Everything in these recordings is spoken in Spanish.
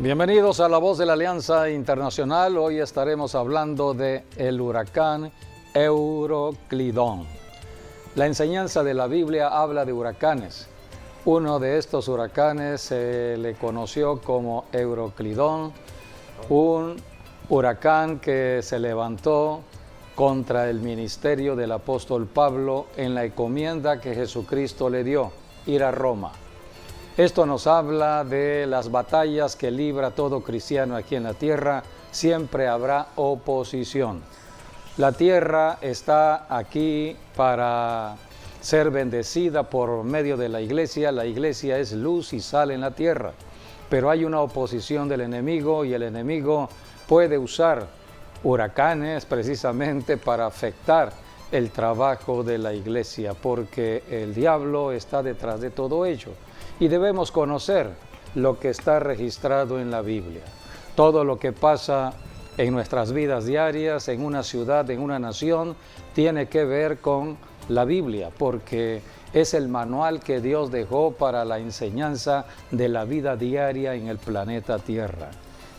Bienvenidos a La Voz de la Alianza Internacional. Hoy estaremos hablando de el huracán Euroclydon. La enseñanza de la Biblia habla de huracanes. Uno de estos huracanes se le conoció como Euroclydon, un huracán que se levantó contra el ministerio del apóstol Pablo en la encomienda que Jesucristo le dio, ir a Roma. Esto nos habla de las batallas que libra todo cristiano aquí en la tierra. Siempre habrá oposición. La tierra está aquí para ser bendecida por medio de la iglesia. La iglesia es luz y sal en la tierra. Pero hay una oposición del enemigo y el enemigo puede usar huracanes precisamente para afectar el trabajo de la iglesia, porque el diablo está detrás de todo ello. Y debemos conocer lo que está registrado en la Biblia. Todo lo que pasa en nuestras vidas diarias, en una ciudad, en una nación, tiene que ver con la Biblia, porque es el manual que Dios dejó para la enseñanza de la vida diaria en el planeta Tierra.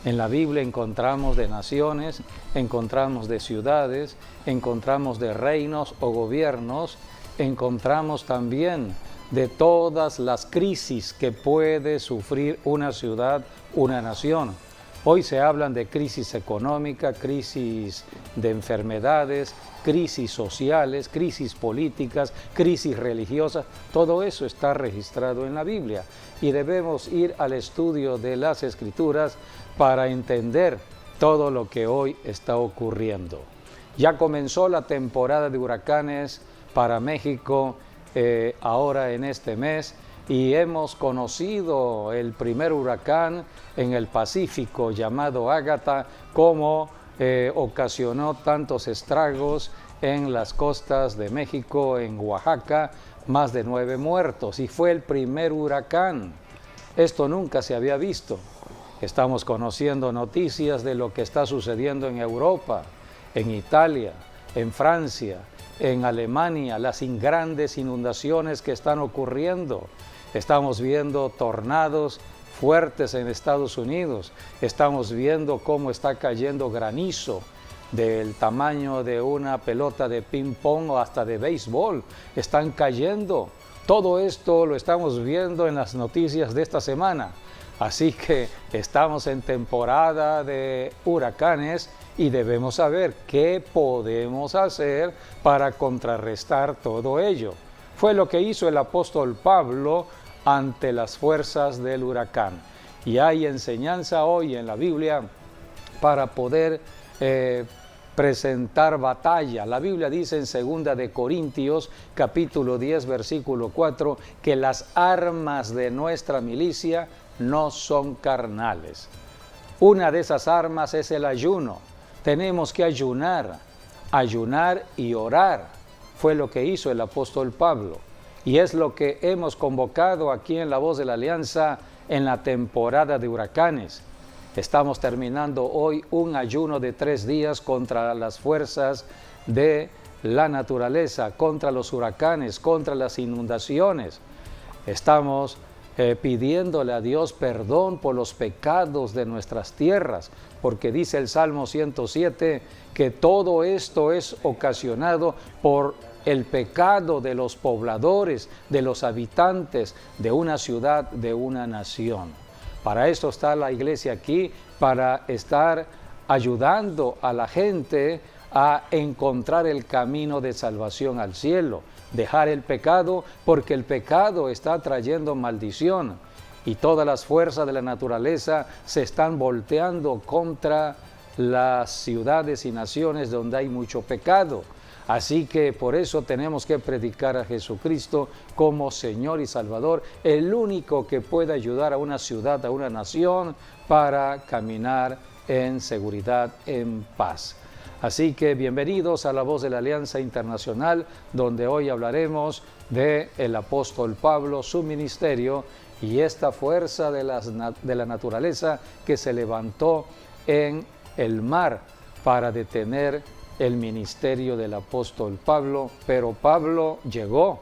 En la Biblia encontramos de naciones, encontramos de ciudades, encontramos de reinos o gobiernos, encontramos también de todas las crisis que puede sufrir una ciudad, una nación. Hoy se hablan de crisis económica, crisis de enfermedades, crisis sociales, crisis políticas, crisis religiosas. Todo eso está registrado en la Biblia y debemos ir al estudio de las Escrituras para entender todo lo que hoy está ocurriendo. Ya comenzó la temporada de huracanes para México ahora en este mes, y hemos conocido el primer huracán en el Pacífico llamado Ágata, como ocasionó tantos estragos en las costas de México, en Oaxaca, más de 9 muertos, y fue el primer huracán. Esto nunca se había visto. Estamos conociendo noticias de lo que está sucediendo en Europa, en Italia, en Francia, en Alemania, las grandes inundaciones que están ocurriendo. Estamos viendo tornados fuertes en Estados Unidos. Estamos viendo cómo está cayendo granizo del tamaño de una pelota de ping-pong o hasta de béisbol. Están cayendo. Todo esto lo estamos viendo en las noticias de esta semana. Así que estamos en temporada de huracanes y debemos saber qué podemos hacer para contrarrestar todo ello. Fue lo que hizo el apóstol Pablo ante las fuerzas del huracán. Y hay enseñanza hoy en la Biblia para poder presentar batalla. La Biblia dice en 2 de Corintios, capítulo 10, versículo 4, que las armas de nuestra milicia no son carnales. Una de esas armas es el ayuno. Tenemos que ayunar y orar. Fue lo que hizo el apóstol Pablo. Y es lo que hemos convocado aquí en La Voz de la Alianza en la temporada de huracanes. Estamos terminando hoy un ayuno de 3 días contra las fuerzas de la naturaleza, contra los huracanes, contra las inundaciones. Estamos pidiéndole a Dios perdón por los pecados de nuestras tierras, porque dice el Salmo 107 que todo esto es ocasionado por el pecado de los pobladores, de los habitantes de una ciudad, de una nación. Para esto está la iglesia aquí, para estar ayudando a la gente a encontrar el camino de salvación al cielo, dejar el pecado, porque el pecado está trayendo maldición y todas las fuerzas de la naturaleza se están volteando contra las ciudades y naciones donde hay mucho pecado. Así que por eso tenemos que predicar a Jesucristo como Señor y Salvador, el único que puede ayudar a una ciudad, a una nación, para caminar en seguridad, en paz. Así que bienvenidos a La Voz de la Alianza Internacional, donde hoy hablaremos del apóstol Pablo, su ministerio y esta fuerza de la naturaleza que se levantó en el mar para detener el ministerio del apóstol Pablo. Pero Pablo llegó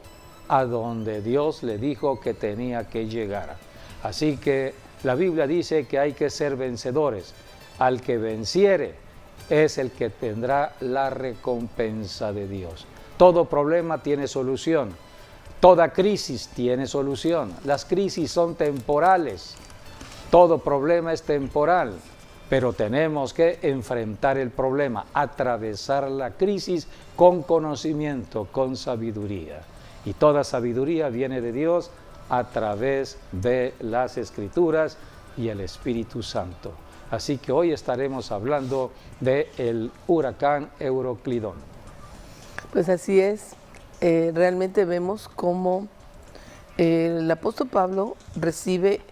a donde Dios le dijo que tenía que llegar. Así que La Biblia dice que hay que ser vencedores. Al que venciere es el que tendrá la recompensa de Dios. Todo problema tiene solución. Toda crisis tiene solución. Las crisis son temporales. Todo problema es temporal. Pero tenemos que enfrentar el problema, atravesar la crisis con conocimiento, con sabiduría. Y toda sabiduría viene de Dios a través de las Escrituras y el Espíritu Santo. Así que hoy estaremos hablando del huracán Euroclidón. Pues así es. Realmente vemos cómo el apóstol Pablo recibe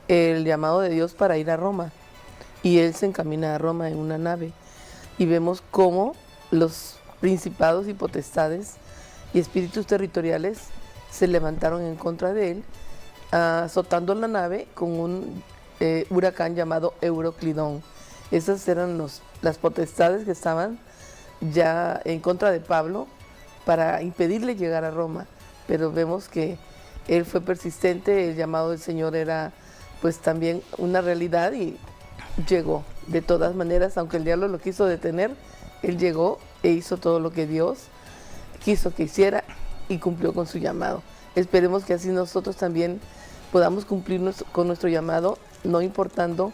el llamado de Dios para ir a Roma. Y él se encamina a Roma en una nave. Y vemos cómo los principados y potestades y espíritus territoriales se levantaron en contra de él, azotando la nave con un huracán llamado Euroclidón. Esas eran las potestades que estaban ya en contra de Pablo para impedirle llegar a Roma. Pero vemos que él fue persistente, el llamado del Señor era pues también una realidad y llegó. De todas maneras, aunque el diablo lo quiso detener, él llegó e hizo todo lo que Dios quiso que hiciera y cumplió con su llamado. Esperemos que así nosotros también podamos cumplir con nuestro llamado, no importando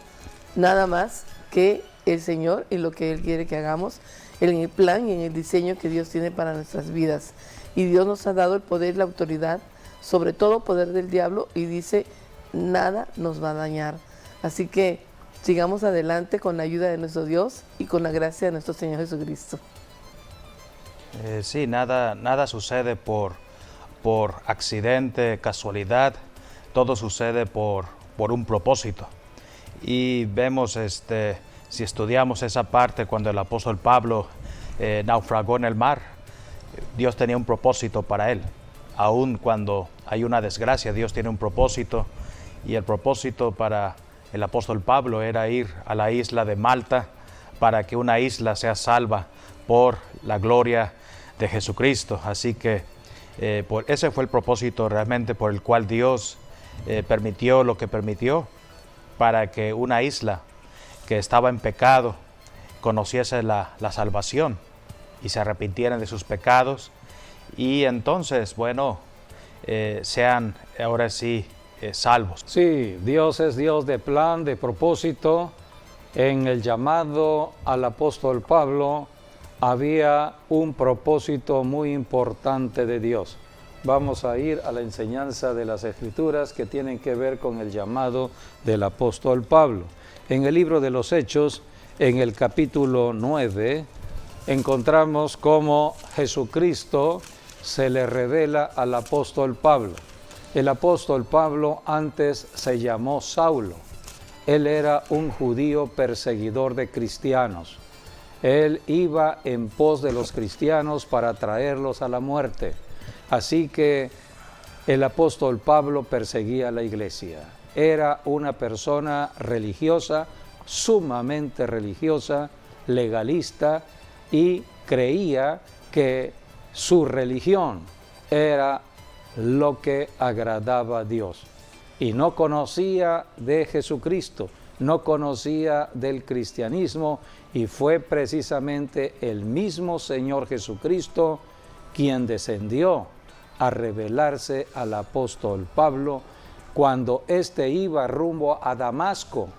nada más que el Señor y lo que Él quiere que hagamos en el plan y en el diseño que Dios tiene para nuestras vidas. Y Dios nos ha dado el poder y la autoridad, sobre todo poder del diablo, y dice, nada nos va a dañar. Así que sigamos adelante con la ayuda de nuestro Dios y con la gracia de nuestro Señor Jesucristo. Sí, nada sucede por accidente, casualidad, todo sucede por un propósito. Y vemos, si estudiamos esa parte cuando el apóstol Pablo naufragó en el mar, Dios tenía un propósito para él. Aun cuando hay una desgracia, Dios tiene un propósito, y el propósito para el apóstol Pablo era ir a la isla de Malta para que una isla sea salva por la gloria de Jesucristo. Así que ese fue el propósito realmente por el cual Dios permitió lo que permitió, para que una isla que estaba en pecado conociese la salvación y se arrepintieran de sus pecados, y entonces, sean ahora sí salvos. Sí, Dios es Dios de plan, de propósito. En el llamado al apóstol Pablo había un propósito muy importante de Dios. Vamos a ir a la enseñanza de las Escrituras que tienen que ver con el llamado del apóstol Pablo. En el libro de los Hechos, en el capítulo 9, encontramos cómo Jesucristo se le revela al apóstol Pablo. El apóstol Pablo antes se llamó Saulo. Él era un judío perseguidor de cristianos. Él iba en pos de los cristianos para traerlos a la muerte. Así que el apóstol Pablo perseguía a la iglesia. Era una persona religiosa, sumamente religiosa, legalista, y creía que su religión era lo que agradaba a Dios. Y no conocía de Jesucristo, no conocía del cristianismo, y fue precisamente el mismo Señor Jesucristo quien descendió a revelarse al apóstol Pablo cuando éste iba rumbo a Damasco,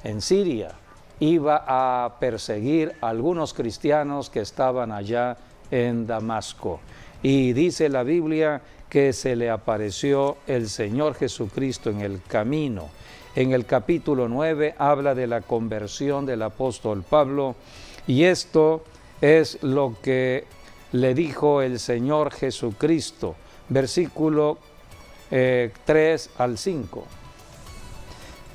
en Siria. Iba a perseguir a algunos cristianos que estaban allá en Damasco. Y dice la Biblia que se le apareció el Señor Jesucristo en el camino. En el capítulo 9 habla de la conversión del apóstol Pablo, y esto es lo que le dijo el Señor Jesucristo, versículo 3 al 5.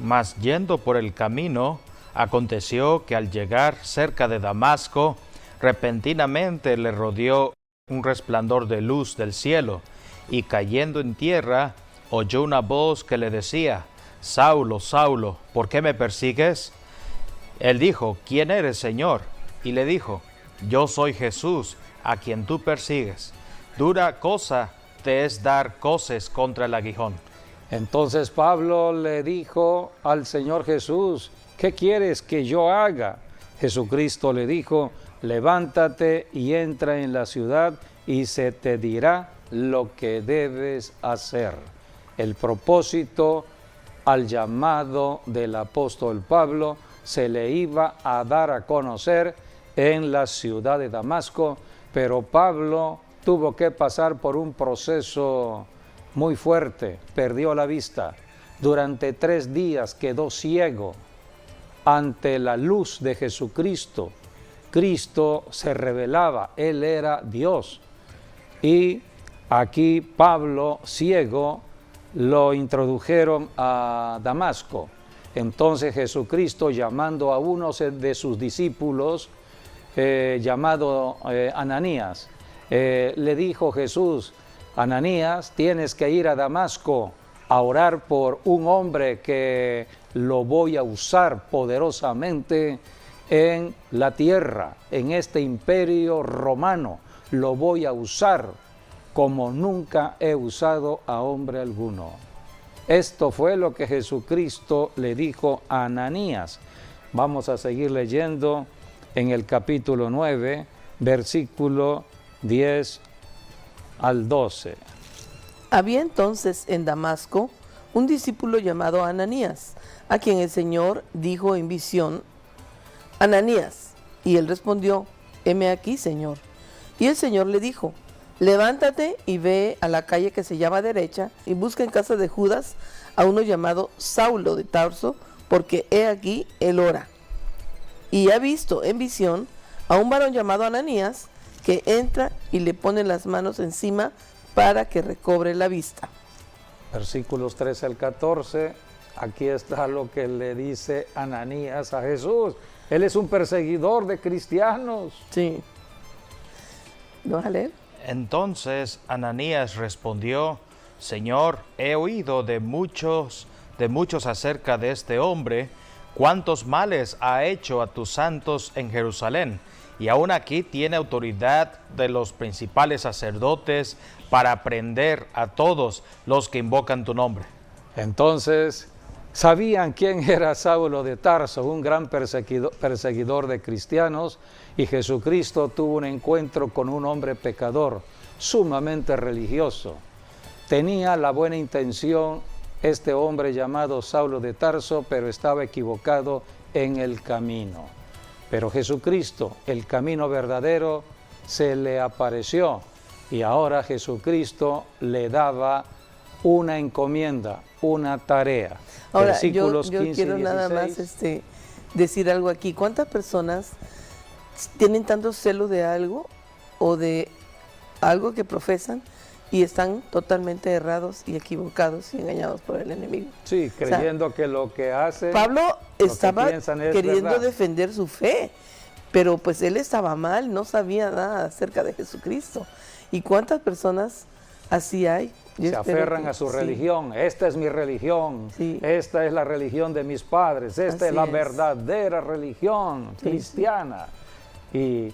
Mas yendo por el camino, aconteció que al llegar cerca de Damasco, repentinamente le rodeó un resplandor de luz del cielo, y cayendo en tierra, oyó una voz que le decía: Saulo, Saulo, ¿por qué me persigues? Él dijo: ¿Quién eres, Señor? Y le dijo: Yo soy Jesús, a quien tú persigues. Dura cosa te es dar coces contra el aguijón. Entonces Pablo le dijo al Señor Jesús, ¿qué quieres que yo haga? Jesucristo le dijo, levántate y entra en la ciudad y se te dirá lo que debes hacer. El propósito al llamado del apóstol Pablo se le iba a dar a conocer en la ciudad de Damasco, pero Pablo tuvo que pasar por un proceso muy fuerte, perdió la vista. Durante 3 días quedó ciego ante la luz de Jesucristo. Cristo se revelaba, Él era Dios. Y aquí Pablo, ciego, lo introdujeron a Damasco. Entonces Jesucristo, llamando a uno de sus discípulos, llamado Ananías, le dijo Jesús, Ananías, tienes que ir a Damasco a orar por un hombre que lo voy a usar poderosamente en la tierra, en este imperio romano. Lo voy a usar como nunca he usado a hombre alguno. Esto fue lo que Jesucristo le dijo a Ananías. Vamos a seguir leyendo en el capítulo 9, versículo 10 al 12. Había entonces en Damasco un discípulo llamado Ananías, a quien el Señor dijo en visión, Ananías, y él respondió, heme aquí, Señor. Y el Señor le dijo, levántate y ve a la calle que se llama Derecha y busca en casa de Judas a uno llamado Saulo de Tarso, porque he aquí él ora. Y ha visto en visión a un varón llamado Ananías que entra y le pone las manos encima para que recobre la vista. Versículos 13 al 14, aquí está lo que le dice Ananías a Jesús. Él es un perseguidor de cristianos. Sí. ¿Lo vas a leer? Entonces Ananías respondió, Señor, he oído de muchos acerca de este hombre, cuántos males ha hecho a tus santos en Jerusalén, y aún aquí tiene autoridad de los principales sacerdotes para prender a todos los que invocan tu nombre. Entonces, sabían quién era Saulo de Tarso, un gran perseguidor de cristianos, y Jesucristo tuvo un encuentro con un hombre pecador, sumamente religioso. Tenía la buena intención este hombre llamado Saulo de Tarso, pero estaba equivocado en el camino. Pero Jesucristo, el camino verdadero, se le apareció, y ahora Jesucristo le daba una encomienda, una tarea. Ahora, Versículos yo 15 quiero y 16. nada más decir algo aquí. ¿Cuántas personas tienen tanto celo de algo o de algo que profesan y están totalmente errados y equivocados y engañados por el enemigo? Sí, creyendo que lo que hace... Pablo estaba queriendo verdad. defender su fe, pero pues él estaba mal, no sabía nada acerca de Jesucristo. ¿Y cuántas personas así hay? Se aferran a su religión. Esta es mi religión, esta es la religión de mis padres, esta es la verdadera religión cristiana. Y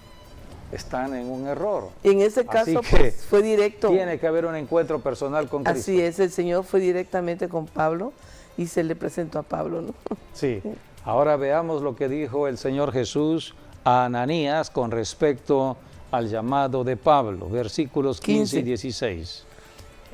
están en un error. En ese caso pues, fue directo. Tiene que haber un encuentro personal con Cristo. Así es, el Señor fue directamente con Pablo y se le presentó a Pablo, ¿no? Sí. Ahora veamos lo que dijo el Señor Jesús a Ananías con respecto al llamado de Pablo, versículos 15 y 16.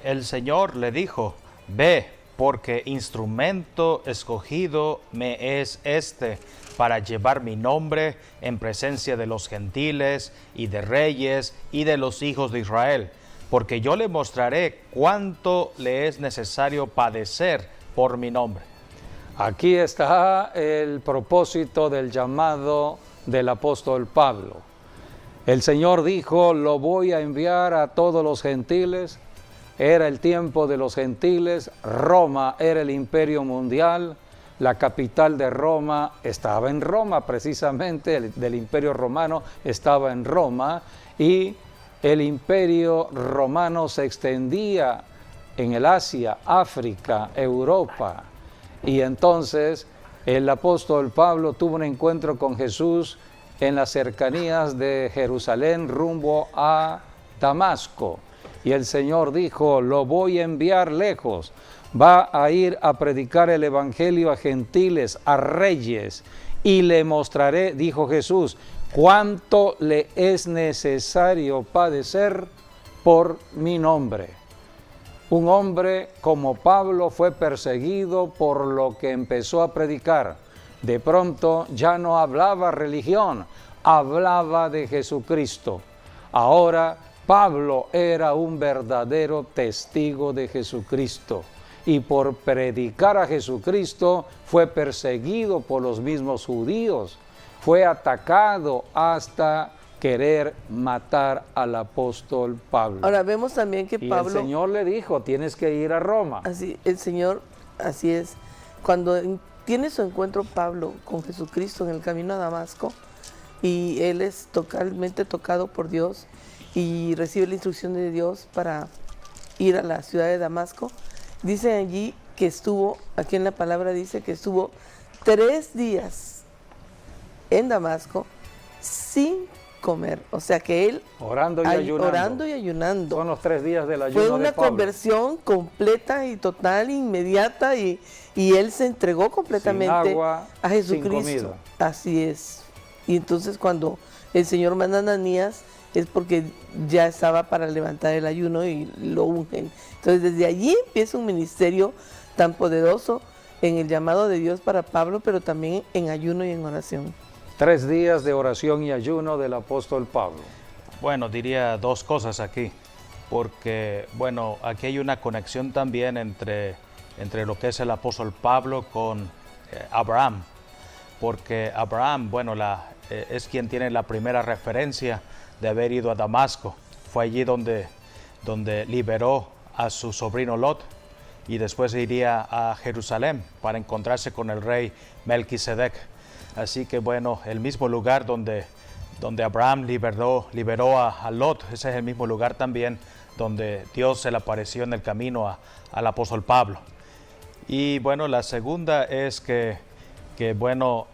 El Señor le dijo, ve, porque instrumento escogido me es este, para llevar mi nombre en presencia de los gentiles y de reyes y de los hijos de Israel, porque yo le mostraré cuánto le es necesario padecer por mi nombre. Aquí está el propósito del llamado del apóstol Pablo. El Señor dijo, lo voy a enviar a todos los gentiles. Era el tiempo de los gentiles, Roma era el imperio mundial, la capital de Roma estaba en Roma, precisamente del imperio romano estaba en Roma, y el imperio romano se extendía en el Asia, África, Europa, y entonces el apóstol Pablo tuvo un encuentro con Jesús en las cercanías de Jerusalén rumbo a Damasco. Y el Señor dijo, lo voy a enviar lejos, va a ir a predicar el evangelio a gentiles, a reyes, y le mostraré, dijo Jesús, cuánto le es necesario padecer por mi nombre. Un hombre como Pablo fue perseguido por lo que empezó a predicar. De pronto ya no hablaba religión, hablaba de Jesucristo. Ahora Pablo era un verdadero testigo de Jesucristo y por predicar a Jesucristo fue perseguido por los mismos judíos, fue atacado hasta querer matar al apóstol Pablo. Ahora vemos también que Pablo... Y el Señor le dijo, tienes que ir a Roma. Así, el Señor, así es, cuando tiene su encuentro Pablo con Jesucristo en el camino a Damasco, y él es totalmente tocado por Dios y recibe la instrucción de Dios para ir a la ciudad de Damasco, dice allí que estuvo, aquí en la palabra dice que estuvo 3 días en Damasco sin comer, o sea que él orando y ayunando. Son los 3 días del ayuno. Fue una de Pablo. conversión completa y total, inmediata, y él se entregó completamente sin agua, a Jesucristo. sin comida. Así es. Y entonces cuando el Señor manda a Ananías es porque ya estaba para levantar el ayuno y lo ungen. Entonces desde allí empieza un ministerio tan poderoso en el llamado de Dios para Pablo, pero también en ayuno y en oración. 3 días de oración y ayuno del apóstol Pablo. Bueno, diría 2 cosas aquí, porque, bueno, aquí hay una conexión también entre lo que es el apóstol Pablo con Abraham, porque Abraham, bueno, es quien tiene la primera referencia de haber ido a Damasco. Fue allí donde liberó a su sobrino Lot y después iría a Jerusalén para encontrarse con el rey Melquisedec. Así que bueno, el mismo lugar donde Abraham liberó a Lot, ese es el mismo lugar también donde Dios se le apareció en el camino al apóstol Pablo. Y bueno, la segunda es que bueno,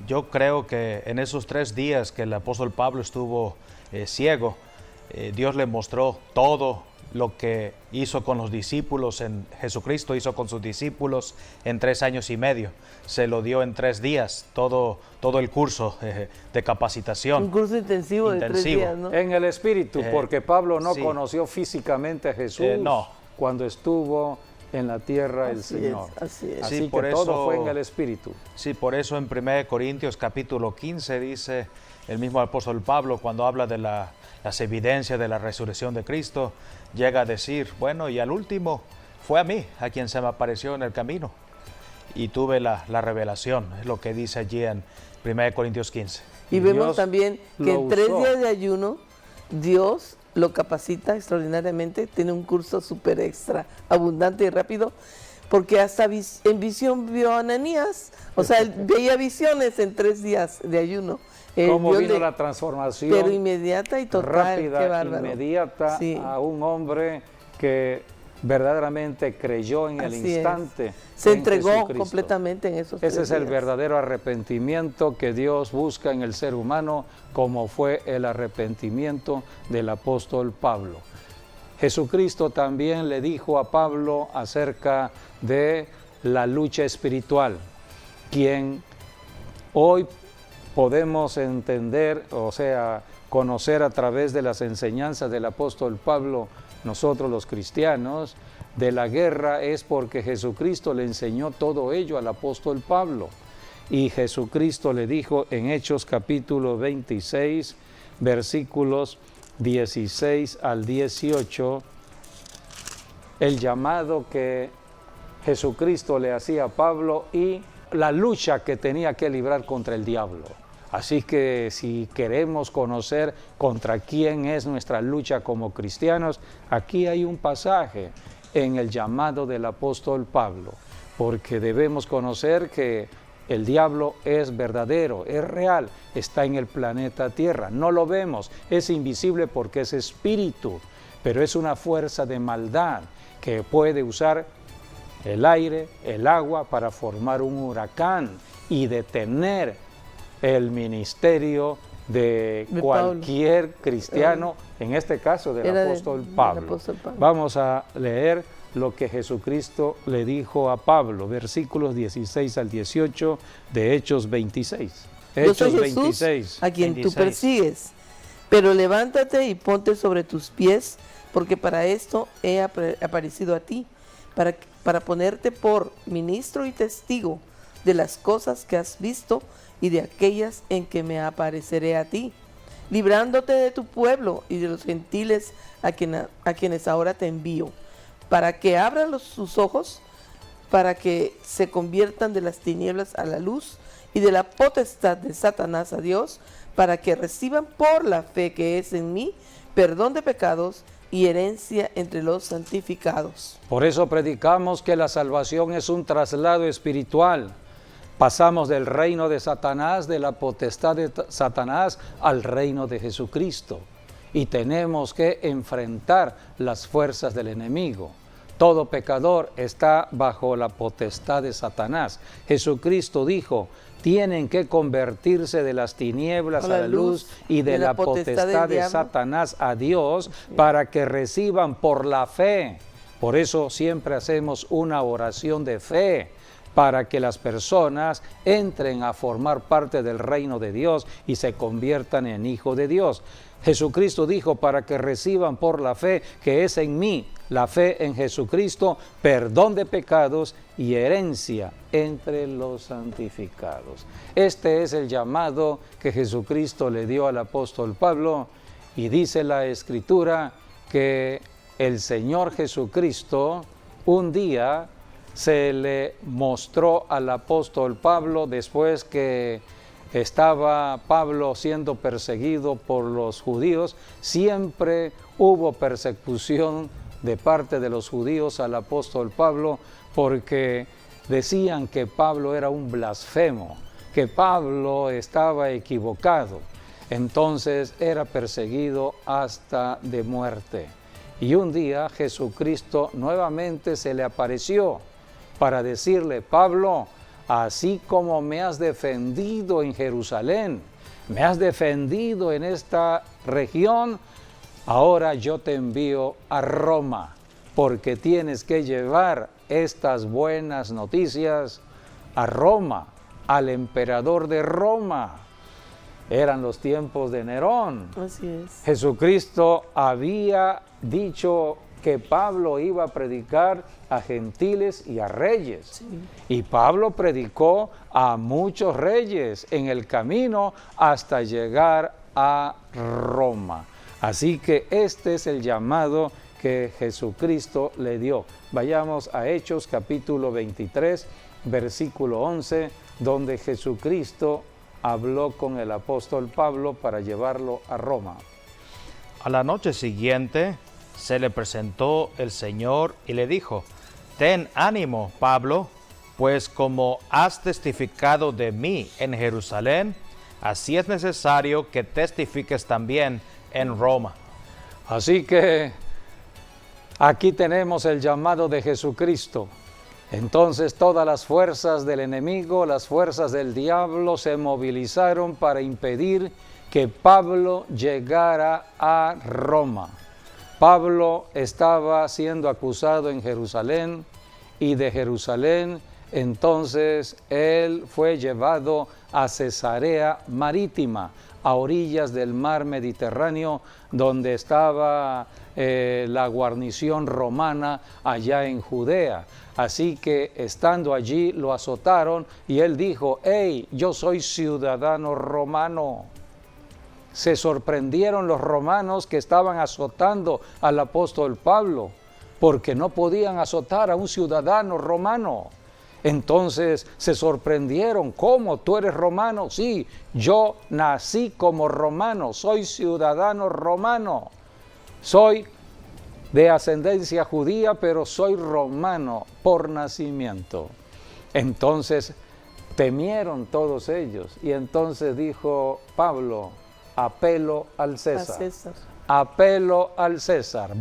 yo creo que en esos 3 días que el apóstol Pablo estuvo ciego, Dios le mostró todo lo que hizo con los discípulos, Jesucristo hizo con sus discípulos en 3 años y medio. Se lo dio en 3 días, todo el curso de capacitación. Un curso intensivo de 3 días, ¿no? En el Espíritu, porque Pablo no sí. conoció físicamente a Jesús cuando estuvo en la tierra el Señor. Así es. Así Sí, que por todo eso, fue en el Espíritu. Sí, por eso en 1 Corintios capítulo 15 dice el mismo apóstol Pablo, cuando habla de las evidencias de la resurrección de Cristo, llega a decir, bueno, y al último fue a mí, a quien se me apareció en el camino, y tuve la revelación, es lo que dice allí en 1 Corintios 15. Y vemos Dios también que lo en 3 usó. días de ayuno, Dios lo capacita extraordinariamente, tiene un curso súper extra, abundante y rápido, porque hasta en visión vio a Ananías, o sea, él veía visiones en 3 días de ayuno. ¿Cómo Dios vino la transformación? Pero inmediata y total, qué rápida, bárbaro. inmediata, Sí. a un hombre que verdaderamente creyó en el Así es. instante. Se en entregó Jesucristo. completamente en esos 3 Ese es el días. verdadero arrepentimiento que Dios busca en el ser humano, como fue el arrepentimiento del apóstol Pablo. Jesucristo también le dijo a Pablo acerca de la lucha espiritual, quien hoy podemos entender, o sea, conocer a través de las enseñanzas del apóstol Pablo, nosotros los cristianos, de la guerra es porque Jesucristo le enseñó todo ello al apóstol Pablo. Y Jesucristo le dijo en Hechos capítulo 26, versículos 16 al 18, el llamado que Jesucristo le hacía a Pablo y la lucha que tenía que librar contra el diablo. Así que si queremos conocer contra quién es nuestra lucha como cristianos, aquí hay un pasaje en el llamado del apóstol Pablo, porque debemos conocer que el diablo es verdadero, es real, está en el planeta Tierra, no lo vemos, es invisible porque es espíritu, pero es una fuerza de maldad que puede usar el aire, el agua para formar un huracán y detener el ministerio de cualquier cristiano, en este caso del apóstol Pablo. Vamos a leer lo que Jesucristo le dijo a Pablo, versículos 16 al 18 de Hechos 26. Yo soy Hechos Jesús, 26. a quien 26. tú persigues. Pero levántate y ponte sobre tus pies, porque para esto he aparecido a ti, para ponerte por ministro y testigo de las cosas que has visto y de aquellas en que me apareceré a ti, librándote de tu pueblo y de los gentiles a quienes ahora te envío, para que abran sus ojos, para que se conviertan de las tinieblas a la luz y de la potestad de Satanás a Dios, para que reciban por la fe que es en mí perdón de pecados y herencia entre los santificados. Por eso predicamos que la salvación es un traslado espiritual. Pasamos del reino de Satanás, de la potestad de Satanás, al reino de Jesucristo. Y tenemos que enfrentar las fuerzas del enemigo. Todo pecador está bajo la potestad de Satanás. Jesucristo dijo, tienen que convertirse de las tinieblas a la luz y de la potestad de Satanás a Dios para que reciban por la fe. Por eso siempre hacemos una oración de fe, para que las personas entren a formar parte del reino de Dios y se conviertan en hijos de Dios. Jesucristo dijo, para que reciban por la fe que es en mí, la fe en Jesucristo, perdón de pecados y herencia entre los santificados. Este es el llamado que Jesucristo le dio al apóstol Pablo, y dice la Escritura que el Señor Jesucristo un día se le mostró al apóstol Pablo después que estaba Pablo siendo perseguido por los judíos. Siempre hubo persecución de parte de los judíos al apóstol Pablo porque decían que Pablo era un blasfemo, que Pablo estaba equivocado. Entonces era perseguido hasta de muerte. Y un día Jesucristo nuevamente se le apareció para decirle, Pablo, así como me has defendido en Jerusalén, me has defendido en esta región, ahora yo te envío a Roma, porque tienes que llevar estas buenas noticias a Roma, al emperador de Roma. Eran los tiempos de Nerón. Así es. Jesucristo había dicho que Pablo iba a predicar a gentiles y a reyes. Sí. Y Pablo predicó a muchos reyes en el camino hasta llegar a Roma. Así que este es el llamado que Jesucristo le dio. Vayamos a Hechos capítulo 23, versículo 11, donde Jesucristo habló con el apóstol Pablo para llevarlo a Roma. A la noche siguiente se le presentó el Señor y le dijo, ten ánimo, Pablo, pues como has testificado de mí en Jerusalén, así es necesario que testifiques también en Roma. Así que aquí tenemos el llamado de Jesucristo. Entonces todas las fuerzas del enemigo, las fuerzas del diablo se movilizaron para impedir que Pablo llegara a Roma. Pablo estaba siendo acusado en Jerusalén y de Jerusalén entonces él fue llevado a Cesarea Marítima, a orillas del mar Mediterráneo, donde estaba la guarnición romana allá en Judea. Así que estando allí lo azotaron y él dijo, hey, yo soy ciudadano romano. Se sorprendieron los romanos que estaban azotando al apóstol Pablo, porque no podían azotar a un ciudadano romano. Entonces se sorprendieron, ¿cómo? ¿Tú eres romano? Sí, yo nací como romano, soy ciudadano romano. Soy de ascendencia judía, pero soy romano por nacimiento. Entonces temieron todos ellos y entonces dijo Pablo, apelo al César. Apelo al César.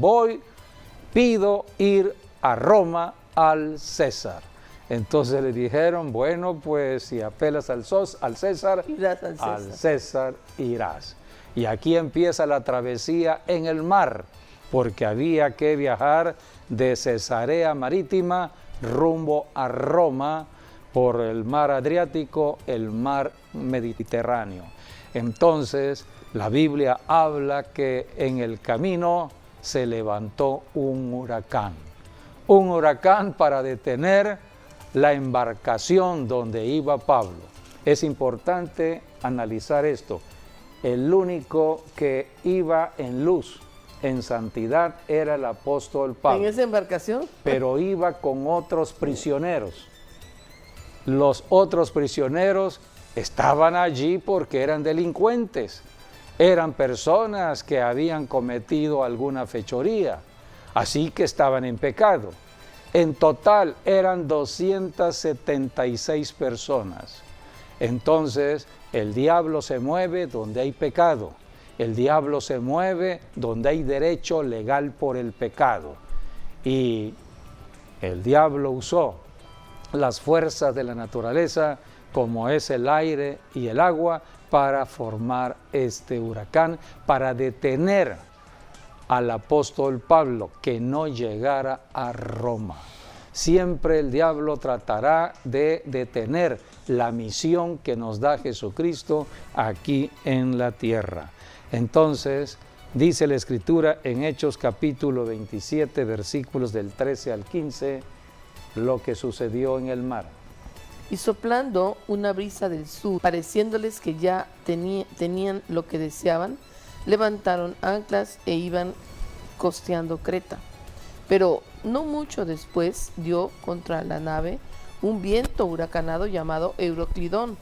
Pido ir a Roma al César. Entonces le dijeron, bueno, pues si apelas al César, irás al César irás. Y aquí empieza la travesía en el mar. porque había que viajar de Cesarea Marítima rumbo a Roma por el mar Adriático, el mar Mediterráneo. Entonces, la Biblia habla que en el camino se levantó un huracán para detener la embarcación donde iba Pablo. Es importante analizar esto. El único que iba en luz, en santidad, era el apóstol Pablo. ¿En esa embarcación? Pero iba con otros prisioneros. Los otros prisioneros estaban allí porque eran delincuentes. Eran personas que habían cometido alguna fechoría, así que estaban en pecado. En total eran 276 personas. Entonces, el diablo se mueve donde hay pecado. El diablo se mueve donde hay derecho legal por el pecado. Y el diablo usó las fuerzas de la naturaleza, como es el aire y el agua, para formar este huracán, para detener al apóstol Pablo que no llegara a Roma. Siempre el diablo tratará de detener la misión que nos da Jesucristo aquí en la tierra. Entonces, dice la Escritura en Hechos capítulo 27, versículos del 13 al 15, lo que sucedió en el mar. Y soplando una brisa del sur, pareciéndoles que ya tenían lo que deseaban, levantaron anclas e iban costeando Creta. Pero no mucho después dio contra la nave un viento huracanado llamado Euroclidón,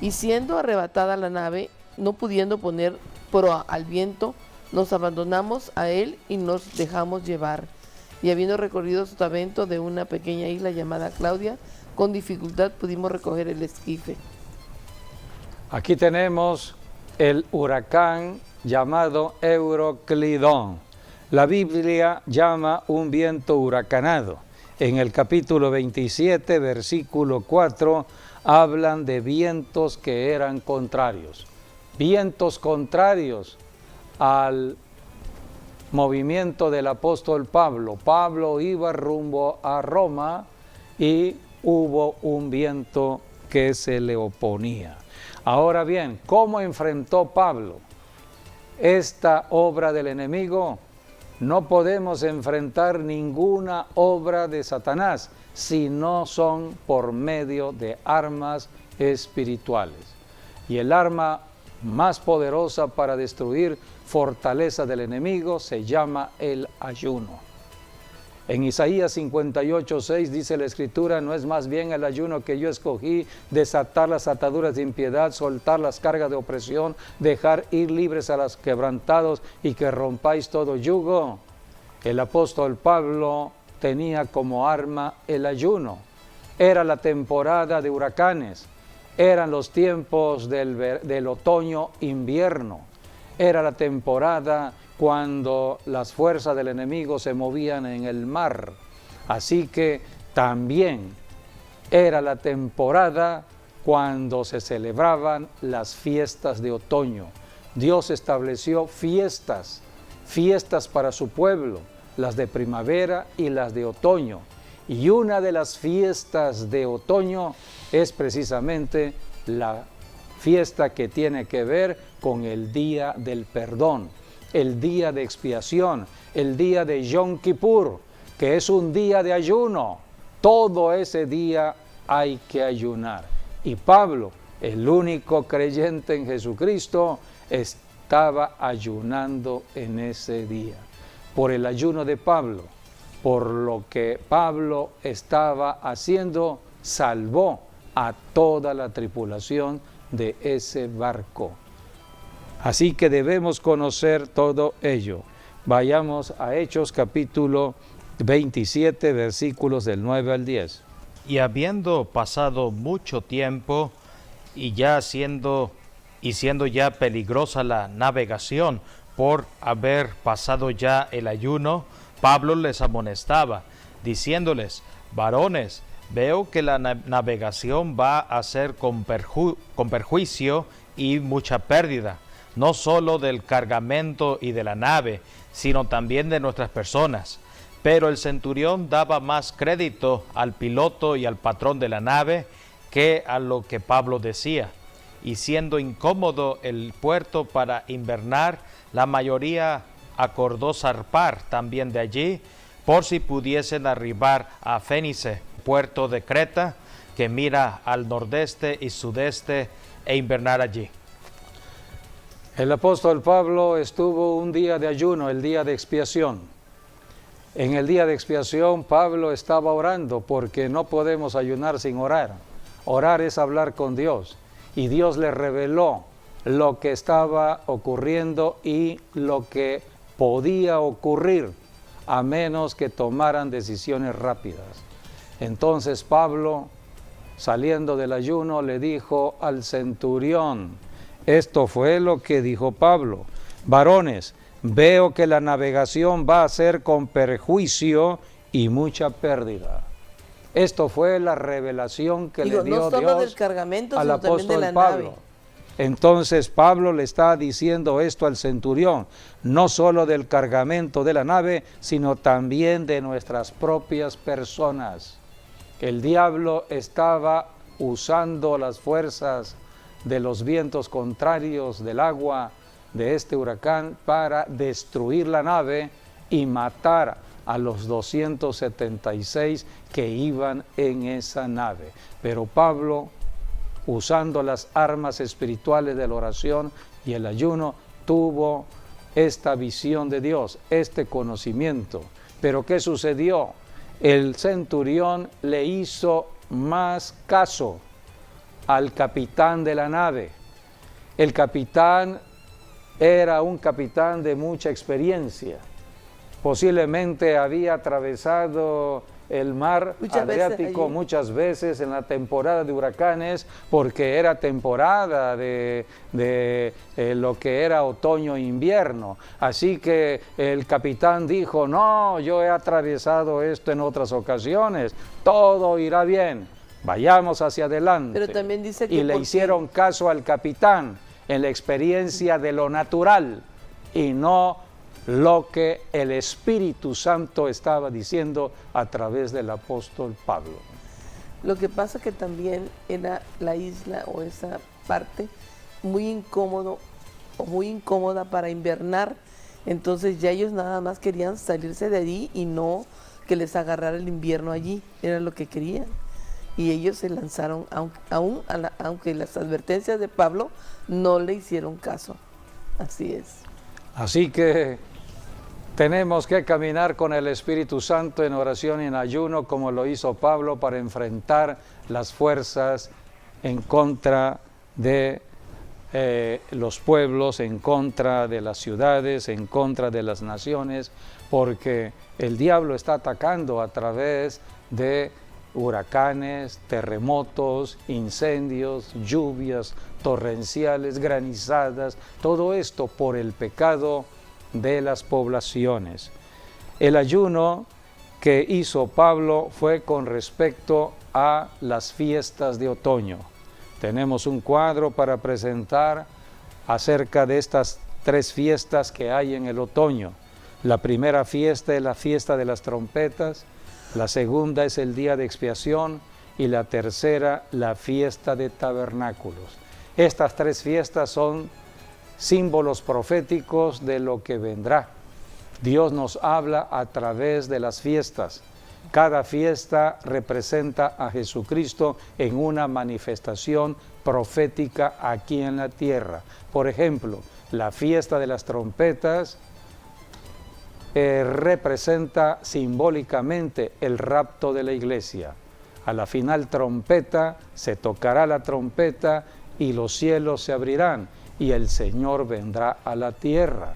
y siendo arrebatada la nave, no pudiendo poner proa al viento, nos abandonamos a él y nos dejamos llevar. Y habiendo recorrido sotavento de una pequeña isla llamada Claudia, con dificultad pudimos recoger el esquife. Aquí tenemos el huracán llamado Euroclidón. La Biblia llama un viento huracanado. En el capítulo 27, versículo 4, hablan de vientos que eran contrarios. Vientos contrarios al movimiento del apóstol Pablo. Pablo iba rumbo a Roma y hubo un viento que se le oponía. Ahora bien, ¿cómo enfrentó Pablo esta obra del enemigo? No podemos enfrentar ninguna obra de Satanás si no son por medio de armas espirituales. Y el arma más poderosa para destruir fortaleza del enemigo se llama el ayuno. En Isaías 58:6 dice la Escritura: no es más bien el ayuno que yo escogí, desatar las ataduras de impiedad, soltar las cargas de opresión, dejar ir libres a los quebrantados y que rompáis todo yugo. El apóstol Pablo tenía como arma el ayuno. Era la temporada de huracanes, eran los tiempos del otoño-invierno, era la temporada cuando las fuerzas del enemigo se movían en el mar. Así que también era la temporada cuando se celebraban las fiestas de otoño. Dios estableció fiestas para su pueblo, las de primavera y las de otoño. Y una de las fiestas de otoño es precisamente la fiesta que tiene que ver con el día del perdón, el día de expiación, el día de Yom Kippur, que es un día de ayuno. Todo ese día hay que ayunar. Y Pablo, el único creyente en Jesucristo, estaba ayunando en ese día. Por el ayuno de Pablo, por lo que Pablo estaba haciendo, salvó a toda la tripulación de ese barco. Así que debemos conocer todo ello. Vayamos a Hechos capítulo 27, versículos del 9 al 10. Y habiendo pasado mucho tiempo y siendo ya peligrosa la navegación por haber pasado ya el ayuno, Pablo les amonestaba, diciéndoles: varones, veo que la navegación va a ser con perjuicio y mucha pérdida, no solo del cargamento y de la nave, sino también de nuestras personas. Pero el centurión daba más crédito al piloto y al patrón de la nave que a lo que Pablo decía. Y siendo incómodo el puerto para invernar, la mayoría acordó zarpar también de allí, por si pudiesen arribar a Fénice, puerto de Creta, que mira al nordeste y sudeste, e invernar allí. El apóstol Pablo estuvo un día de ayuno, el día de expiación. En el día de expiación Pablo estaba orando porque no podemos ayunar sin orar. Orar es hablar con Dios y Dios le reveló lo que estaba ocurriendo y lo que podía ocurrir a menos que tomaran decisiones rápidas. Entonces Pablo, saliendo del ayuno, le dijo al centurión, esto fue lo que dijo Pablo: varones, veo que la navegación va a ser con perjuicio y mucha pérdida. Esto fue la revelación que le dio no solo Dios del cargamento, al sino también de apóstol la Pablo. nave. Entonces Pablo le está diciendo esto al centurión, no solo del cargamento de la nave, sino también de nuestras propias personas. El diablo estaba usando las fuerzas de los vientos contrarios del agua de este huracán para destruir la nave y matar a los 276 que iban en esa nave. Pero Pablo, usando las armas espirituales de la oración y el ayuno, tuvo esta visión de Dios, este conocimiento. Pero ¿qué sucedió? El centurión le hizo más caso al capitán de la nave. El capitán era un capitán de mucha experiencia. Posiblemente había atravesado el mar Adriático muchas veces en la temporada de huracanes, porque era temporada de lo que era otoño e invierno. Así que el capitán dijo, no, yo he atravesado esto en otras ocasiones, todo irá bien, vayamos hacia adelante. Pero también dice que y le hicieron caso al capitán en la experiencia de lo natural y no lo que el Espíritu Santo estaba diciendo a través del apóstol Pablo. Lo que pasa que también era la isla o esa parte muy incómodo o muy incómoda para invernar, entonces ya ellos nada más querían salirse de allí y no que les agarrara el invierno allí, era lo que querían. Y ellos se lanzaron, aunque las advertencias de Pablo no le hicieron caso. Así es. Así que tenemos que caminar con el Espíritu Santo en oración y en ayuno, como lo hizo Pablo, para enfrentar las fuerzas en contra de los pueblos, en contra de las ciudades, en contra de las naciones, porque el diablo está atacando a través de huracanes, terremotos, incendios, lluvias torrenciales, granizadas, todo esto por el pecado de las poblaciones. El ayuno que hizo Pablo fue con respecto a las fiestas de otoño. Tenemos un cuadro para presentar acerca de estas tres fiestas que hay en el otoño. La primera fiesta es la fiesta de las trompetas, la segunda es el día de expiación y la tercera la fiesta de tabernáculos. Estas tres fiestas son símbolos proféticos de lo que vendrá. Dios nos habla a través de las fiestas. Cada fiesta representa a Jesucristo en una manifestación profética aquí en la tierra. Por ejemplo, la fiesta de las trompetas representa simbólicamente el rapto de la iglesia. A la final trompeta se tocará la trompeta y los cielos se abrirán y el Señor vendrá a la tierra.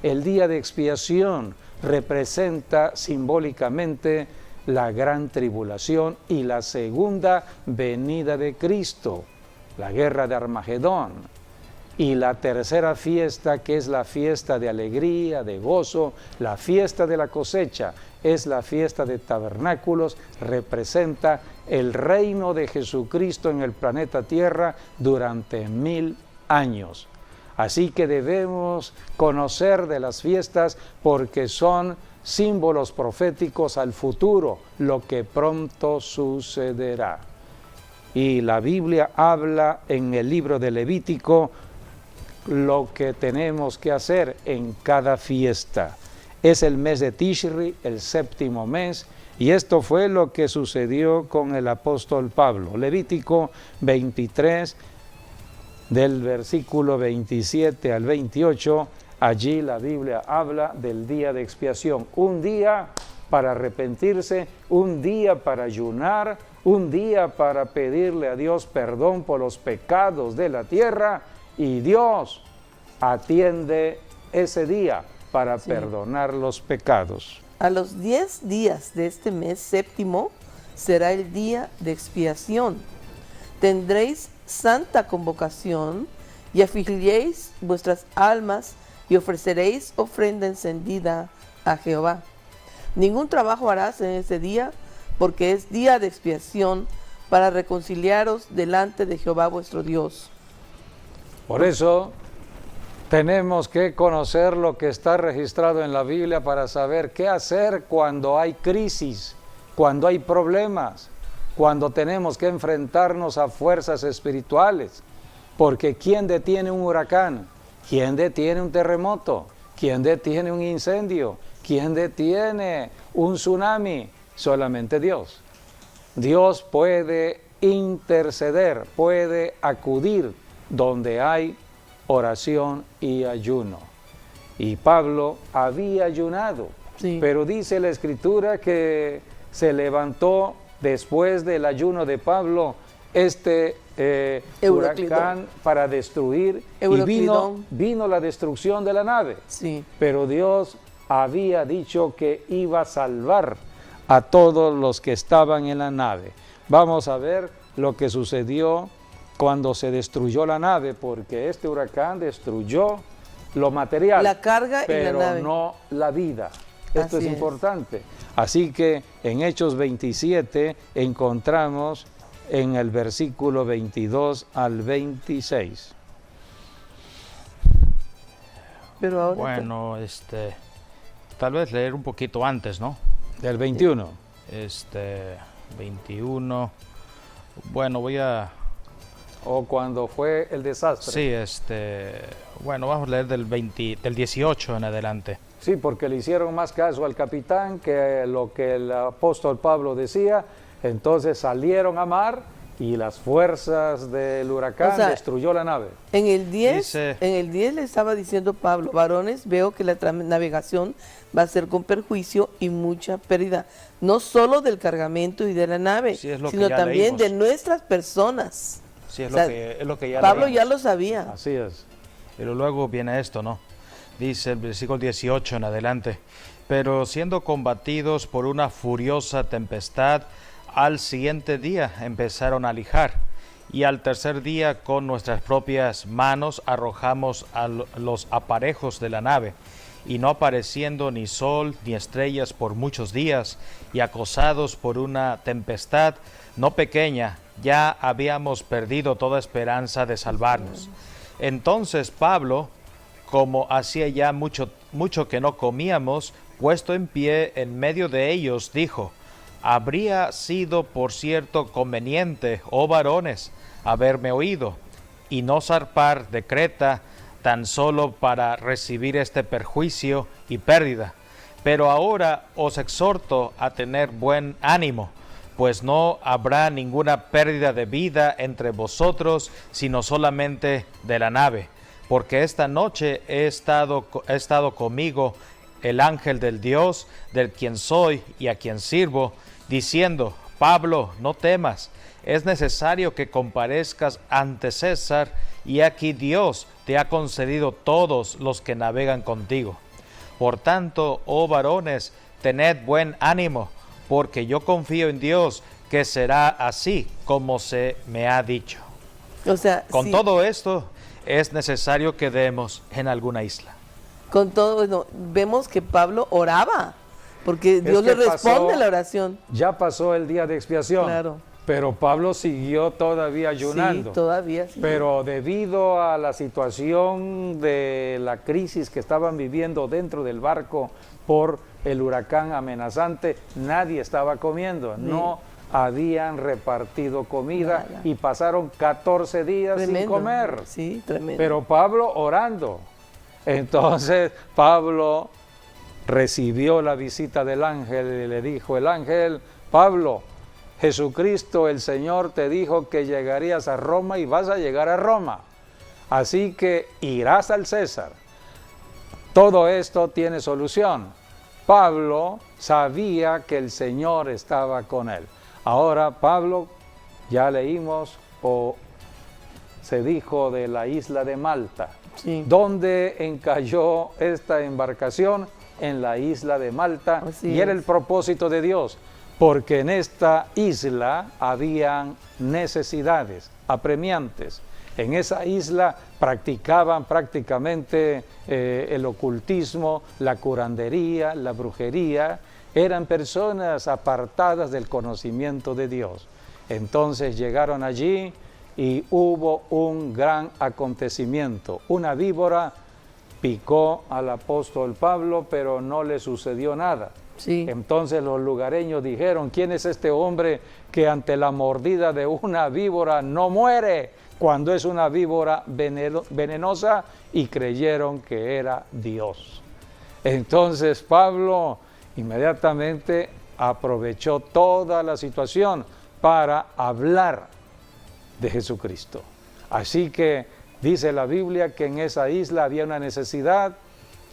El día de expiación representa simbólicamente la gran tribulación y la segunda venida de Cristo, la guerra de Armagedón. Y la tercera fiesta, que es la fiesta de alegría, de gozo, la fiesta de la cosecha, es la fiesta de tabernáculos, representa el reino de Jesucristo en el planeta Tierra durante 1000 años. Así que debemos conocer de las fiestas porque son símbolos proféticos al futuro, lo que pronto sucederá. Y la Biblia habla en el libro de Levítico lo que tenemos que hacer en cada fiesta. Es el mes de Tishri, el séptimo mes, y esto fue lo que sucedió con el apóstol Pablo. Levítico 23, del versículo 27 al 28, allí la Biblia habla del día de expiación. Un día para arrepentirse, un día para ayunar, un día para pedirle a Dios perdón por los pecados de la tierra, y Dios atiende ese día para perdonar los pecados. A los 10 días de este mes séptimo será el día de expiación. Tendréis santa convocación y afligiréis vuestras almas y ofreceréis ofrenda encendida a Jehová. Ningún trabajo harás en ese día, porque es día de expiación para reconciliaros delante de Jehová vuestro Dios. Por eso tenemos que conocer lo que está registrado en la Biblia para saber qué hacer cuando hay crisis, cuando hay problemas, cuando tenemos que enfrentarnos a fuerzas espirituales. Porque ¿quién detiene un huracán? ¿Quién detiene un terremoto? ¿Quién detiene un incendio? ¿Quién detiene un tsunami? Solamente Dios. Dios puede interceder, puede acudir donde hay oración y ayuno. Y Pablo había ayunado, pero dice la Escritura que se levantó después del ayuno de Pablo huracán para destruir, y vino la destrucción de la nave. Pero Dios había dicho que iba a salvar a todos los que estaban en la nave. Vamos a ver lo que sucedió cuando se destruyó la nave, porque este huracán destruyó lo material, la carga pero y la nave, no la vida. Esto es importante. Así que en Hechos 27 encontramos en el versículo 22 al 26. Pero ahora bueno, tal vez leer un poquito antes, ¿no? Del 21. 21. Bueno, voy a... O cuando fue el desastre. Sí, bueno, vamos a leer del 18 en adelante. Sí, porque le hicieron más caso al capitán que lo que el apóstol Pablo decía. Entonces salieron a mar y las fuerzas del huracán destruyó la nave. En el 10 le estaba diciendo Pablo: varones, veo que la navegación va a ser con perjuicio y mucha pérdida, no solo del cargamento y de la nave, sino también de nuestras personas. Sí, es lo que ya Pablo leímos. ya lo sabía. Así es. Pero luego viene esto, ¿no? Dice el versículo 18 en adelante: pero siendo combatidos por una furiosa tempestad, al siguiente día empezaron a lijar, y al tercer día con nuestras propias manos arrojamos a los aparejos de la nave, y no apareciendo ni sol ni estrellas por muchos días, y acosados por una tempestad no pequeña, ya habíamos perdido toda esperanza de salvarnos. Entonces Pablo, como hacía ya mucho que no comíamos, puesto en pie en medio de ellos, dijo: habría sido por cierto conveniente, oh varones, haberme oído, y no zarpar de Creta tan solo para recibir este perjuicio y pérdida. Pero ahora os exhorto a tener buen ánimo, pues no habrá ninguna pérdida de vida entre vosotros, sino solamente de la nave. Porque esta noche ha estado conmigo el ángel del Dios, del quien soy y a quien sirvo, diciendo: Pablo, no temas, es necesario que comparezcas ante César, y aquí Dios te ha concedido todos los que navegan contigo. Por tanto, oh varones, tened buen ánimo, porque yo confío en Dios que será así como se me ha dicho. O sea, con todo esto es necesario que demos en alguna isla. Con todo, vemos que Pablo oraba, porque Dios le responde la oración. Ya pasó el día de expiación. Claro. Pero Pablo siguió todavía ayunando. Sí, todavía sí. Pero debido a la situación de la crisis que estaban viviendo dentro del barco por el huracán amenazante, nadie estaba comiendo. Sí. No habían repartido comida. Nada. Y pasaron 14 días tremendo. Sin comer. Sí, tremendo. Pero Pablo orando. Entonces Pablo recibió la visita del ángel y le dijo el ángel: Pablo, Jesucristo el Señor te dijo que llegarías a Roma y vas a llegar a Roma. Así que irás al César. Todo esto tiene solución. Pablo sabía que el Señor estaba con él. Ahora Pablo, ya leímos o se dijo de la isla de Malta. Sí. ¿Dónde encalló esta embarcación? En la isla de Malta. Así y era el propósito de Dios, porque en esta isla habían necesidades apremiantes. En esa isla practicaban prácticamente el ocultismo, la curandería, la brujería. Eran personas apartadas del conocimiento de Dios. Entonces llegaron allí y hubo un gran acontecimiento. Una víbora picó al apóstol Pablo, pero no le sucedió nada. Sí. Entonces los lugareños dijeron: ¿quién es este hombre que ante la mordida de una víbora no muere cuando es una víbora venenosa? Y creyeron que era Dios. Entonces Pablo inmediatamente aprovechó toda la situación para hablar de Jesucristo. Así que dice la Biblia que en esa isla había una necesidad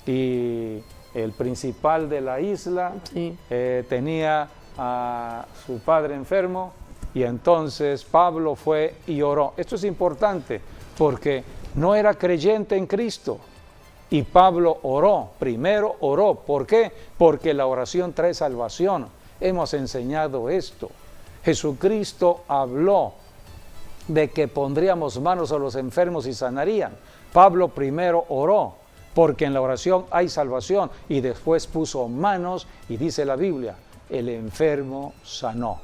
y el principal de la isla sí. Tenía a su padre enfermo, y entonces Pablo fue y oró. Esto es importante porque no era creyente en Cristo y Pablo oró, primero oró. ¿Por qué? Porque la oración trae salvación. Hemos enseñado esto. Jesucristo habló de que pondríamos manos a los enfermos y sanarían. Pablo primero oró, porque en la oración hay salvación, y después puso manos, y dice la Biblia, el enfermo sanó.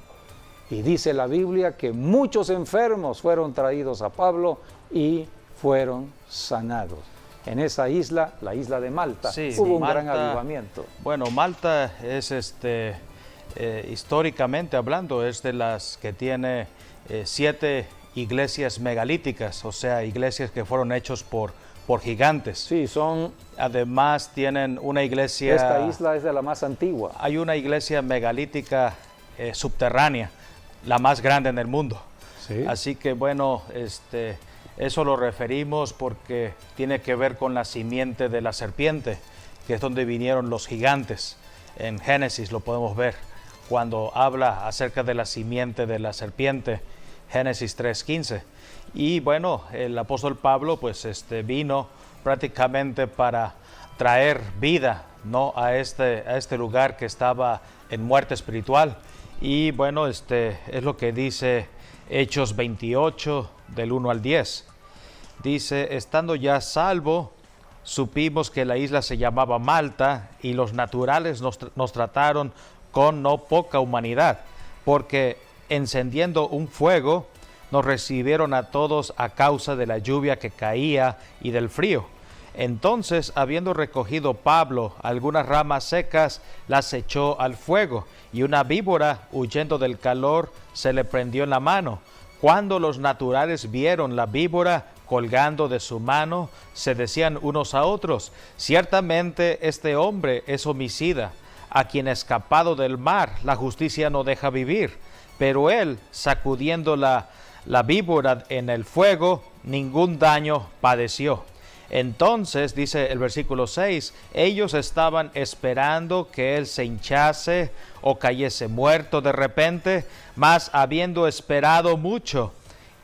Y dice la Biblia que muchos enfermos fueron traídos a Pablo y fueron sanados. En esa isla, la isla de Malta, sí, hubo un gran avivamiento. Bueno, Malta es históricamente hablando, es de las que tiene 7 iglesias megalíticas, o sea, iglesias que fueron hechos por gigantes. Sí, son... Además tienen una iglesia... Esta isla es de la más antigua. Hay una iglesia megalítica subterránea, la más grande en el mundo. Sí. Así que bueno, eso lo referimos porque tiene que ver con la simiente de la serpiente, que es donde vinieron los gigantes. En Génesis lo podemos ver, cuando habla acerca de la simiente de la serpiente, Génesis 3:15. Y bueno, el apóstol Pablo pues vino prácticamente para traer vida, ¿no?, a este lugar que estaba en muerte espiritual. Y bueno, es lo que dice Hechos 28 del 1 al 10. Dice: estando ya salvo, supimos que la isla se llamaba Malta, y los naturales nos trataron con no poca humanidad, porque encendiendo un fuego nos recibieron a todos a causa de la lluvia que caía y del frío. Entonces, habiendo recogido Pablo algunas ramas secas, las echó al fuego, y una víbora, huyendo del calor, se le prendió en la mano. Cuando los naturales vieron la víbora colgando de su mano, se decían unos a otros: ciertamente este hombre es homicida, a quien escapado del mar la justicia no deja vivir. Pero él, sacudiendo la víbora en el fuego, ningún daño padeció. Entonces, dice el versículo 6, ellos estaban esperando que él se hinchase o cayese muerto de repente, mas habiendo esperado mucho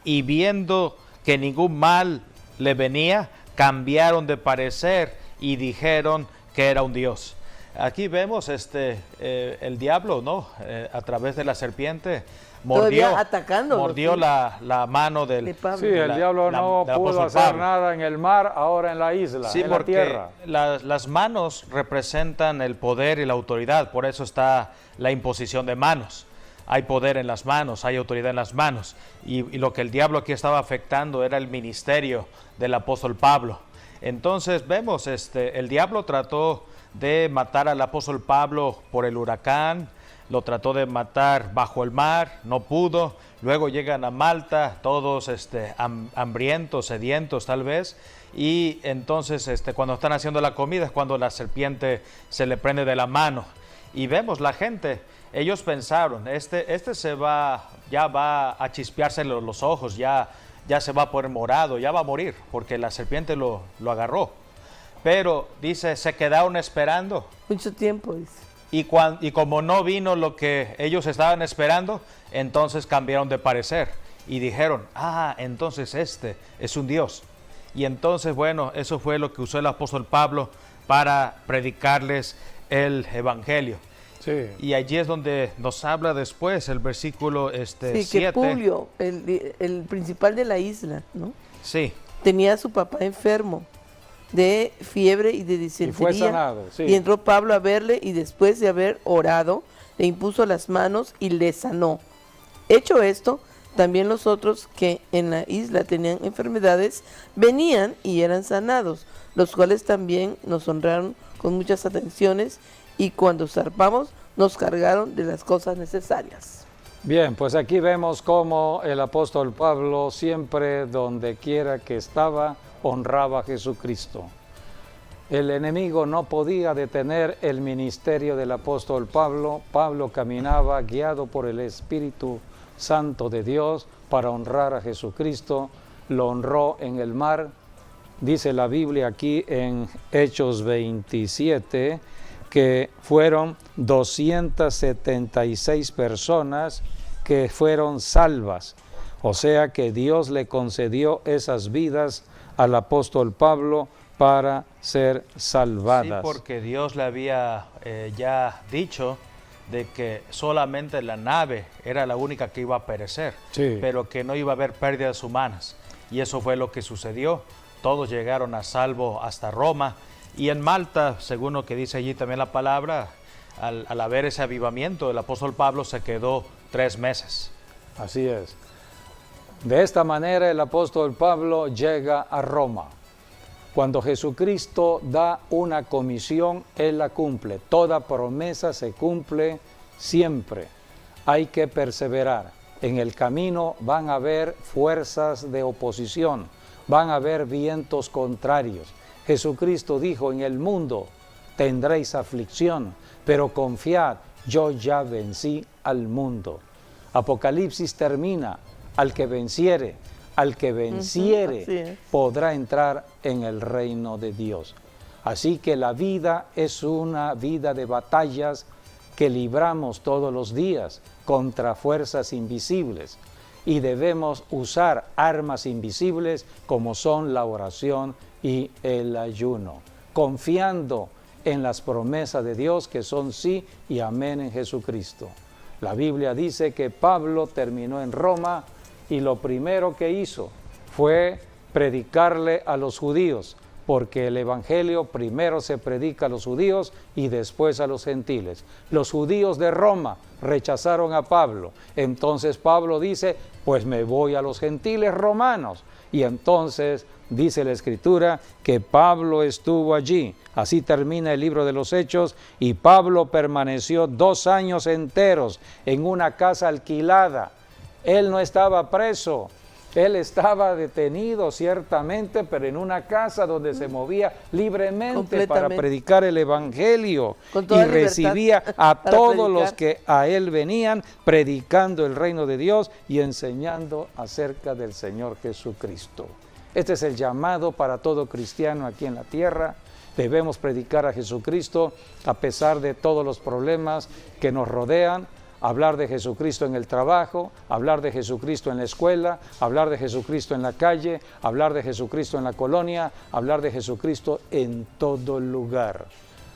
y viendo que ningún mal le venía, cambiaron de parecer y dijeron que era un dios. Aquí vemos el diablo, ¿no? A través de la serpiente mordió la mano del Pablo. Sí, el diablo no pudo hacer nada en el mar, ahora en la isla, sí, en la tierra. Las manos representan el poder y la autoridad, por eso está la imposición de manos. hay poder en las manos, hay autoridad en las manos. Y lo que el diablo aquí estaba afectando era el ministerio del apóstol Pablo. Entonces vemos, el diablo trató de matar al apóstol Pablo por el huracán, lo trató de matar bajo el mar, no pudo. Luego llegan a Malta, todos hambrientos, sedientos tal vez. Y entonces cuando están haciendo la comida es cuando la serpiente se le prende de la mano. Y vemos la gente, ellos pensaron, ya va a chispearse los ojos, ya se va a poner morado, ya va a morir, porque la serpiente lo agarró. Pero dice, se quedaron esperando. Mucho tiempo, dice. Y como no vino lo que ellos estaban esperando, entonces cambiaron de parecer y dijeron, entonces este es un Dios. Y entonces, bueno, eso fue lo que usó el apóstol Pablo para predicarles el evangelio. Sí. Y allí es donde nos habla después el versículo 7. Sí, que Publio, el principal de la isla, ¿no? Sí. Tenía a su papá enfermo de fiebre y de disentería. Y fue sanado, sí. Y entró Pablo a verle y después de haber orado, le impuso las manos y le sanó. Hecho esto, también los otros que en la isla tenían enfermedades venían y eran sanados, los cuales también nos honraron con muchas atenciones y cuando zarpamos nos cargaron de las cosas necesarias. Bien, pues aquí vemos cómo el apóstol Pablo siempre, donde quiera que estaba, honraba a Jesucristo. El enemigo no podía detener el ministerio del apóstol Pablo. Pablo caminaba guiado por el Espíritu Santo de Dios para honrar a Jesucristo. Lo honró en el mar. Dice la Biblia aquí en Hechos 27 que fueron 276 personas que fueron salvas. O sea que Dios le concedió esas vidas al apóstol Pablo para ser salvadas. Sí, porque Dios le había ya dicho de que solamente la nave era la única que iba a perecer, sí, pero que no iba a haber pérdidas humanas. Y eso fue lo que sucedió. Todos llegaron a salvo hasta Roma. Y en Malta, según lo que dice allí también la palabra, al haber ese avivamiento, el apóstol Pablo se quedó 3 meses. Así es. De esta manera el apóstol Pablo llega a Roma. Cuando Jesucristo da una comisión, Él la cumple. Toda promesa se cumple siempre. Hay que perseverar. En el camino van a haber fuerzas de oposición, van a haber vientos contrarios. Jesucristo dijo, en el mundo tendréis aflicción, pero confiad, yo ya vencí al mundo. Apocalipsis termina, al que venciere, al que venciere, podrá entrar en el reino de Dios. Así que la vida es una vida de batallas que libramos todos los días contra fuerzas invisibles y debemos usar armas invisibles como son la oración y el ayuno, confiando en las promesas de Dios que son sí y amén en Jesucristo. La Biblia dice que Pablo terminó en Roma y lo primero que hizo fue predicarle a los judíos, porque el evangelio primero se predica a los judíos y después a los gentiles. Los judíos de Roma rechazaron a Pablo. Entonces Pablo dice, pues me voy a los gentiles romanos. Y entonces dice la Escritura que Pablo estuvo allí. Así termina el libro de los Hechos, y Pablo permaneció 2 años enteros en una casa alquilada. Él no estaba preso. Él estaba detenido ciertamente, pero en una casa donde se movía libremente para predicar el evangelio y recibía a todos los que a él venían predicando el reino de Dios y enseñando acerca del Señor Jesucristo. Este es el llamado para todo cristiano aquí en la tierra. Debemos predicar a Jesucristo a pesar de todos los problemas que nos rodean. Hablar de Jesucristo en el trabajo, hablar de Jesucristo en la escuela, hablar de Jesucristo en la calle, hablar de Jesucristo en la colonia, hablar de Jesucristo en todo lugar.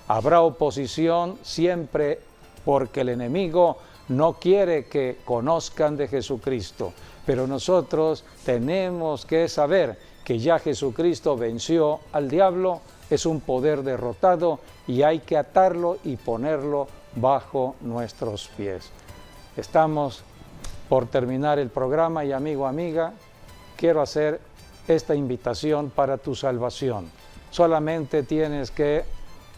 Habrá oposición siempre porque el enemigo no quiere que conozcan de Jesucristo, pero nosotros tenemos que saber que ya Jesucristo venció al diablo, es un poder derrotado y hay que atarlo y ponerlo bajo nuestros pies. estamos por terminar el programa y amigo, amiga, quiero hacer esta invitación para tu salvación. Solamente tienes que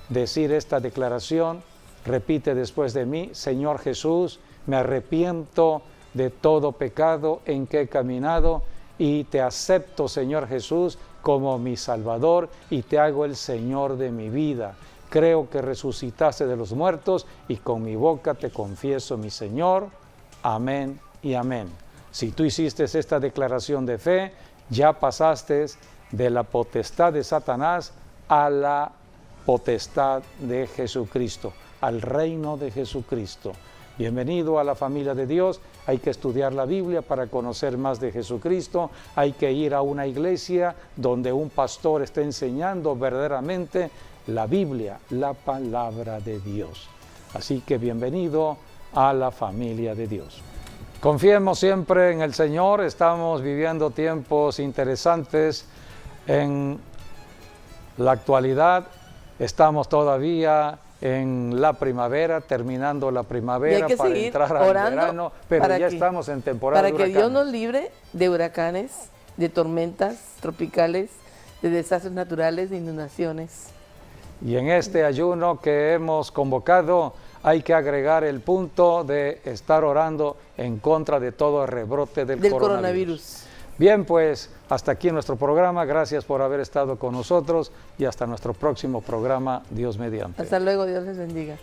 decir esta declaración, repite después de mí: Señor Jesús, me arrepiento de todo pecado en que he caminado y te acepto, Señor Jesús, como mi Salvador y te hago el Señor de mi vida. Creo que resucitaste de los muertos y con mi boca te confieso mi Señor. Amén y amén. Si tú hiciste esta declaración de fe, ya pasaste de la potestad de Satanás a la potestad de Jesucristo, al reino de Jesucristo. Bienvenido a la familia de Dios. Hay que estudiar la Biblia para conocer más de Jesucristo. Hay que ir a una iglesia donde un pastor esté enseñando verdaderamente la Biblia, la palabra de Dios. Así que bienvenido a la familia de Dios. Confiemos siempre en el Señor. Estamos viviendo tiempos interesantes en la actualidad. Estamos todavía en la primavera, terminando la primavera para entrar al verano, pero ya estamos en temporada de huracanes. Para que Dios nos libre de huracanes, de tormentas tropicales, de desastres naturales, de inundaciones. Y en este ayuno que hemos convocado, hay que agregar el punto de estar orando en contra de todo el rebrote del coronavirus. Bien, pues hasta aquí nuestro programa. Gracias por haber estado con nosotros y hasta nuestro próximo programa, Dios mediante. Hasta luego, Dios les bendiga.